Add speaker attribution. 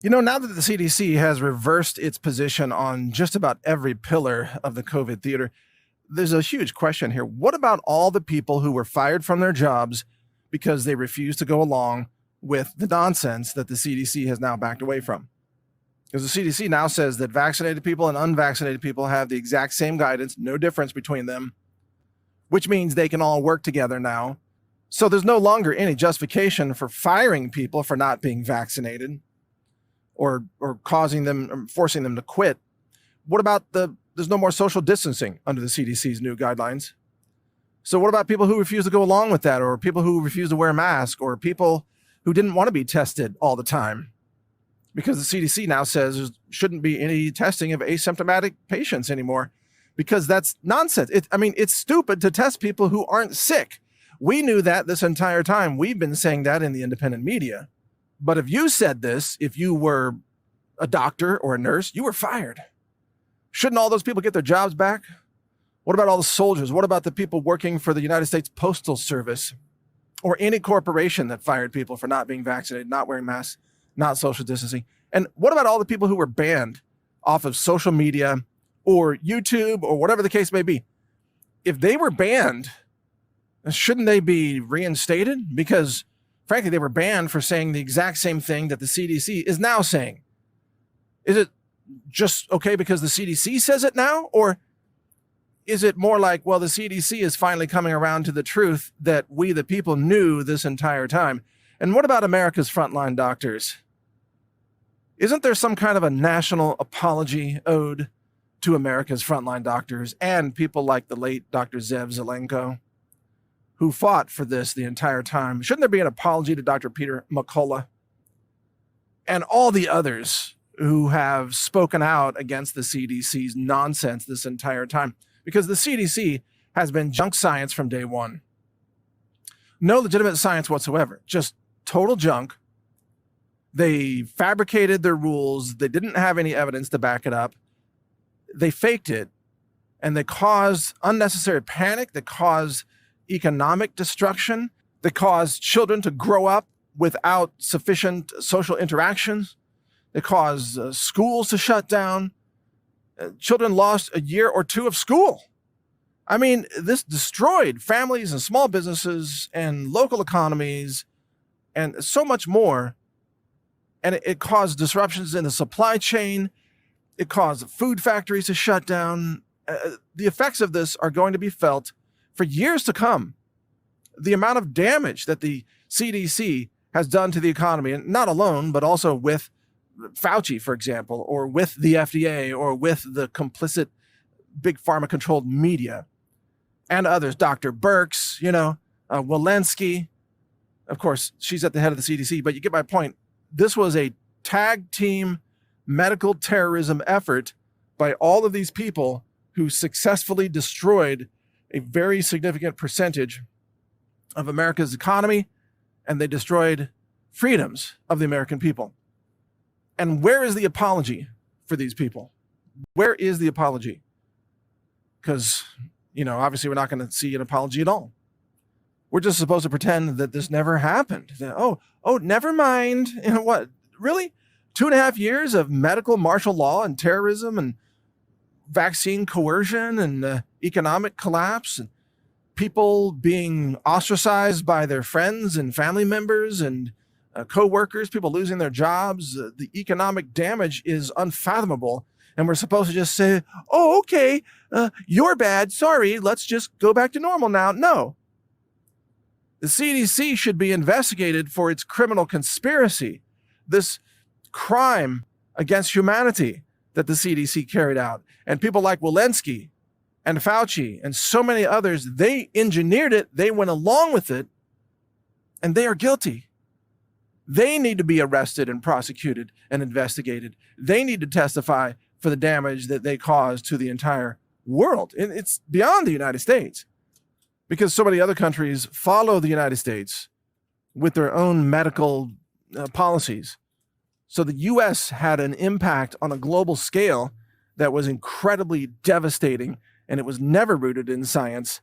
Speaker 1: Now that the CDC has reversed its position on just about every pillar of the COVID theater, there's a huge question here. What about all the people who were fired from their jobs because they refused to go along with the nonsense that the CDC has now backed away from? Because the CDC now says that vaccinated people and unvaccinated people have the exact same guidance, no difference between them, which means they can all work together now. So there's no longer any justification for firing people for not being vaccinated or causing them or forcing them to quit. What about there's no more social distancing under the CDC's new guidelines? So what about people who refuse to go along with that, or people who refuse to wear a mask, or people who didn't want to be tested all the time? Because the CDC now says there shouldn't be any testing of asymptomatic patients anymore, because that's nonsense. It's stupid to test people who aren't sick. We knew that this entire time. We've been saying that in the independent media. But if you said this, if you were a doctor or a nurse, you were fired. Shouldn't all those people get their jobs back? What about all the soldiers? What about the people working for the United States Postal Service or any corporation that fired people for not being vaccinated, not wearing masks, not social distancing? And what about all the people who were banned off of social media or YouTube or whatever the case may be? If they were banned, shouldn't they be reinstated? Because frankly, they were banned for saying the exact same thing that the CDC is now saying. Is it just okay because the CDC says it now? Or is it more like, well, the CDC is finally coming around to the truth that we, the people, knew this entire time? And what about America's frontline doctors? Isn't there some kind of a national apology owed to America's frontline doctors and people like the late Dr. Zev Zelenko, who fought for this the entire time? Shouldn't there be an apology to Dr. Peter McCullough and all the others who have spoken out against the CDC's nonsense this entire time? Because the CDC has been junk science from day one. No legitimate science whatsoever, just total junk. They fabricated their rules. They didn't have any evidence to back it up. They faked it, and they caused unnecessary panic. They caused economic destruction. They caused children to grow up without sufficient social interactions. They caused schools to shut down. Children lost a year or two of school. This destroyed families and small businesses and local economies and so much more. And it caused disruptions in the supply chain. It caused food factories to shut down. The effects of this are going to be felt for years to come. The amount of damage that the CDC has done to the economy, and not alone, but also with Fauci, for example, or with the FDA, or with the complicit big pharma controlled media and others, Dr. Birx, Walensky. Of course, she's at the head of the CDC, but you get my point. This was a tag team medical terrorism effort by all of these people who successfully destroyed a very significant percentage of America's economy, and they destroyed freedoms of the American people. And where is the apology for these people? Where is the apology? Because, obviously we're not going to see an apology at all. We're just supposed to pretend that this never happened. That, never mind. What? Really? 2.5 years of medical martial law and terrorism and vaccine coercion and economic collapse and people being ostracized by their friends and family members and co-workers, people losing their jobs. The economic damage is unfathomable. And we're supposed to just say, oh, okay, you're bad. Sorry, let's just go back to normal now. No. The CDC should be investigated for its criminal conspiracy, this crime against humanity that the CDC carried out. And people like Walensky and Fauci and so many others, they engineered it, they went along with it, and they are guilty. They need to be arrested and prosecuted and investigated. They need to testify for the damage that they caused to the entire world. And it's beyond the United States, because so many other countries follow the United States with their own medical policies. So the U.S. had an impact on a global scale that was incredibly devastating, and it was never rooted in science.